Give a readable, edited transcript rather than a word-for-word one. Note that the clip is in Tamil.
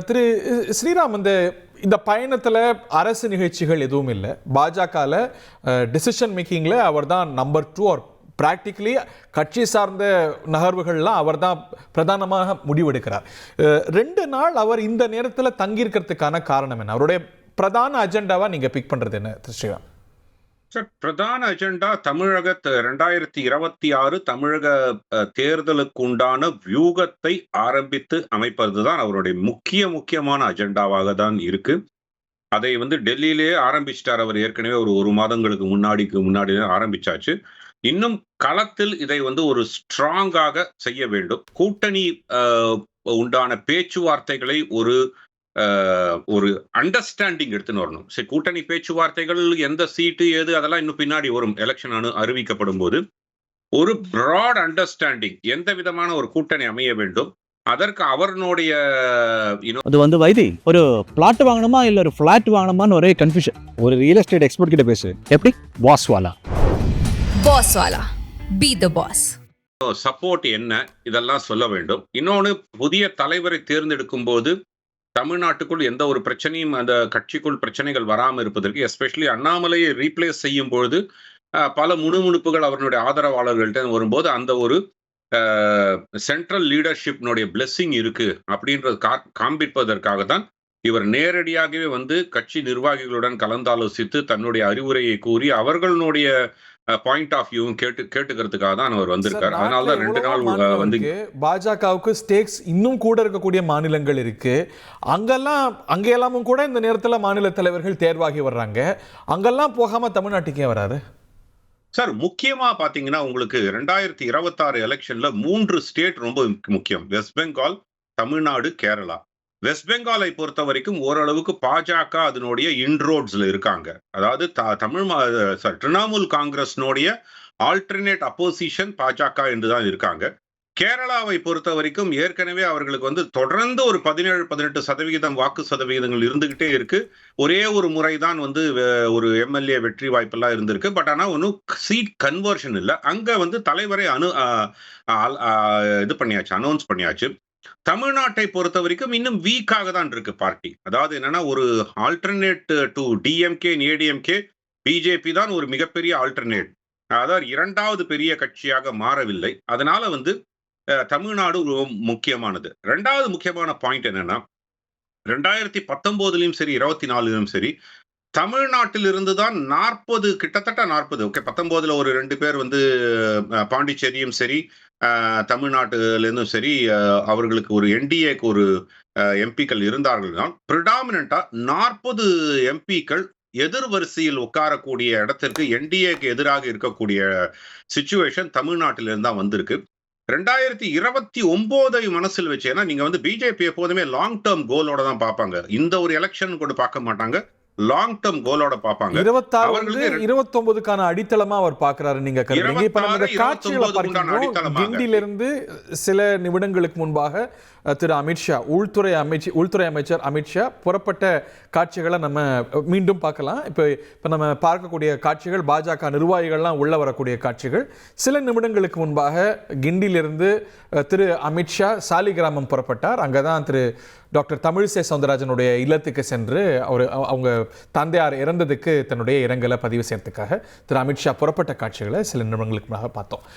திரு ஸ்ரீராம், இந்த பயணத்தில் அரசு நிகழ்ச்சிகள் எதுவும் இல்லை. பாஜகவில் டிசிஷன் மேக்கிங்கில் அவர் தான் நம்பர் 2. ஆர் ப்ராக்டிக்கலி கட்சி சார்ந்த நகர்வுகள்லாம் அவர் தான் பிரதானமாக முடிவெடுக்கிறார். 2 நாள் அவர் இந்த நேரத்தில் தங்கியிருக்கிறதுக்கான காரணம் என்ன? அவருடைய பிரதான அஜெண்டாவாக நீங்கள் பிக் பண்ணுறது என்ன திரு ஸ்ரீராம்? சார், பிரதான அஜெண்டா தமிழக 2026 தமிழக தேர்தலுக்கு உண்டான வியூகத்தை ஆரம்பித்து அமைப்பதுதான் அவருடைய முக்கியமான அஜெண்டாவாக தான் இருக்கு. அதை டெல்லியிலே ஆரம்பிச்சிட்டார். அவர் ஏற்கனவே ஒரு மாதங்களுக்கு முன்னாடி ஆரம்பிச்சாச்சு. இன்னும் களத்தில் இதை ஒரு ஸ்ட்ராங்காக செய்ய வேண்டும். கூட்டணி உண்டான பேச்சுவார்த்தைகளை ஒரு அண்டர்ஸ்டாண்டிங் எடுத்துன்னு வரணும். சரி, கூட்டணி பேச்சுவார்த்தைகள் எந்த சீட்டு ஏது அதெல்லாம் இன்னும் பின்னாடி வரும். எலெக்ஷன் அறிவிக்கப்படும் போது ஒரு பிராட் அண்டர்ஸ்டாண்டிங், எந்த விதமான ஒரு கூட்டணி அமைய வேண்டும், அதற்கு அவர்களுடைய அது வைதி ஒரு பிளாட் வாங்கணுமா இல்ல ஒரு பிளாட் வாங்கணுமான்னு ஒரே கன்ஃபியூஷன். ஒரு ரியல் எஸ்டேட் எக்ஸ்பர்ட் கிட்ட பேசு. எப்படி? பாஸ்வாலா பி தி பாஸ். சப்போர்ட் என்ன, இதெல்லாம் சொல்ல வேண்டும். இன்னொன்று, புதிய தலைவரை தேர்ந்தெடுக்கும் போது தமிழ்நாட்டுக்குள் எந்த ஒரு பிரச்சனையும் அந்த கட்சிக்குள் பிரச்சனைகள் வராமல் இருப்பதற்கு, எஸ்பெஷலி அண்ணாமலையை ரீப்ளேஸ் செய்யும் பொழுது பல முணுமுணுப்புகள் அவர்களுடைய ஆதரவாளர்கள்ட்ட வரும்போது அந்த ஒரு சென்ட்ரல் லீடர்ஷிப்னுடைய பிளெஸிங் இருக்கு அப்படின்றது காண்பிப்பதற்காக தான் இவர் நேரடியாகவே கட்சி நிர்வாகிகளுடன் கலந்தாலோசித்து தன்னுடைய அறிவுரையை கூறி அவர்களுடைய பாயிண்ட் ஆஃப் வியூ கேட்டுக்கிறதுக்காக தான் அவர் வந்திருக்காரு. அதனால தான் 2 நாள் பாஜகவுக்கு ஸ்டேக்ஸ் இன்னும் கூட இருக்கக்கூடிய மாநிலங்கள் இருக்கு. அங்கெல்லாமும் கூட இந்த நேரத்தில் மாநில தலைவர்கள் தேர்வாகி வர்றாங்க. அங்கெல்லாம் போகாம தமிழ்நாட்டுக்கே வராது சார். முக்கியமா பாத்தீங்கன்னா, உங்களுக்கு 2026 எலெக்ஷன்ல 3 ஸ்டேட் ரொம்ப முக்கியம். வெஸ்ட் பெங்கால், தமிழ்நாடு, கேரளா. வெஸ்ட் பெங்காலை பொறுத்த வரைக்கும் ஓரளவுக்கு பாஜக அதனுடைய இன்ரோட்ஸ்ல இருக்காங்க. அதாவது திரிணாமுல் காங்கிரஸ்னுடைய ஆல்டர்னேட் அப்போசிஷன் பாஜக என்றுதான் இருக்காங்க. கேரளாவை பொறுத்த வரைக்கும் ஏற்கனவே அவர்களுக்கு தொடர்ந்து ஒரு 17-18% வாக்கு சதவீதங்கள் இருந்துகிட்டே இருக்கு. ஒரே ஒரு முறைதான் ஒரு எம்எல்ஏ வெற்றி வாய்ப்பெல்லாம் இருந்திருக்கு. பட் ஆனா ஒன்றும் சீட் கன்வர்ஷன் இல்லை. அங்க தலைவரை அனௌன்ஸ் பண்ணியாச்சு. தமிழ்நாட்டை பொறுத்த வரைக்கும் இன்னும் வீக்காக தான் இருக்கு பார்ட்டி. அதாவது என்னன்னா, ஒரு alternate to DMK, ADMK, BJP தான் ஒரு மிகப்பெரிய ஆல்டர்னேட். அதாவது 2வது பெரிய கட்சியாக மாறவில்லை. அதனால தமிழ்நாடு முக்கியமானது. 2வது முக்கியமான பாயிண்ட் என்னன்னா, 2019 சரி 24 சரி தமிழ்நாட்டில் இருந்து தான் கிட்டத்தட்ட 40, 19 ஒரு 2 பேர் பாண்டிச்சேரியும் சரி தமிழ்நாட்டிலிருந்தும் சரி அவர்களுக்கு ஒரு என்டிஏக்கு ஒரு எம்பிக்கள் இருந்தார்கள் தான். பிரிடாமினண்டா 40 எம்பிக்கள் எதிர் வரிசையில் உட்காரக்கூடிய இடத்திற்கு என்டிஏக்கு எதிராக இருக்கக்கூடிய சிச்சுவேஷன் தமிழ்நாட்டிலிருந்து தான் வந்திருக்கு. 2029 மனசில் வச்சு, ஏன்னா நீங்க பிஜேபி எப்போதுமே லாங் டேர்ம் கோலோட தான் பார்ப்பாங்க. இந்த ஒரு எலெக்ஷன் கூட பார்க்க மாட்டாங்க, லாங் டேர்ம் கோலோட பார்ப்பாங்க. 29க்கான அடித்தளமா அவர் பார்க்கிறாரு. நீங்க காட்சிகளை பார்க்கிறோம். கிண்டியிலிருந்து சில நிமிடங்களுக்கு முன்பாக திரு அமித்ஷா, உள்துறை அமைச்சர் அமித்ஷா புறப்பட்ட காட்சிகளை நம்ம மீண்டும் பார்க்கலாம். இப்போ நம்ம பார்க்கக்கூடிய காட்சிகள் பாஜக நிர்வாகிகள்லாம் உள்ள வரக்கூடிய காட்சிகள். சில நிமிடங்களுக்கு முன்பாக கிண்டியிலிருந்து திரு அமித்ஷா சாலிகிராமம் புறப்பட்டார். அங்கதான் திரு டாக்டர் தமிழிசை சவுந்தரராஜனுடைய இல்லத்துக்கு சென்று அவங்க தந்தையார் இறந்ததுக்கு தன்னுடைய இரங்கலை பதிவு செய்யறதுக்காக திரு அமித்ஷா புறப்பட்ட காட்சிகளை சில நிமிடங்களுக்கு முன்னாக பார்த்தோம்.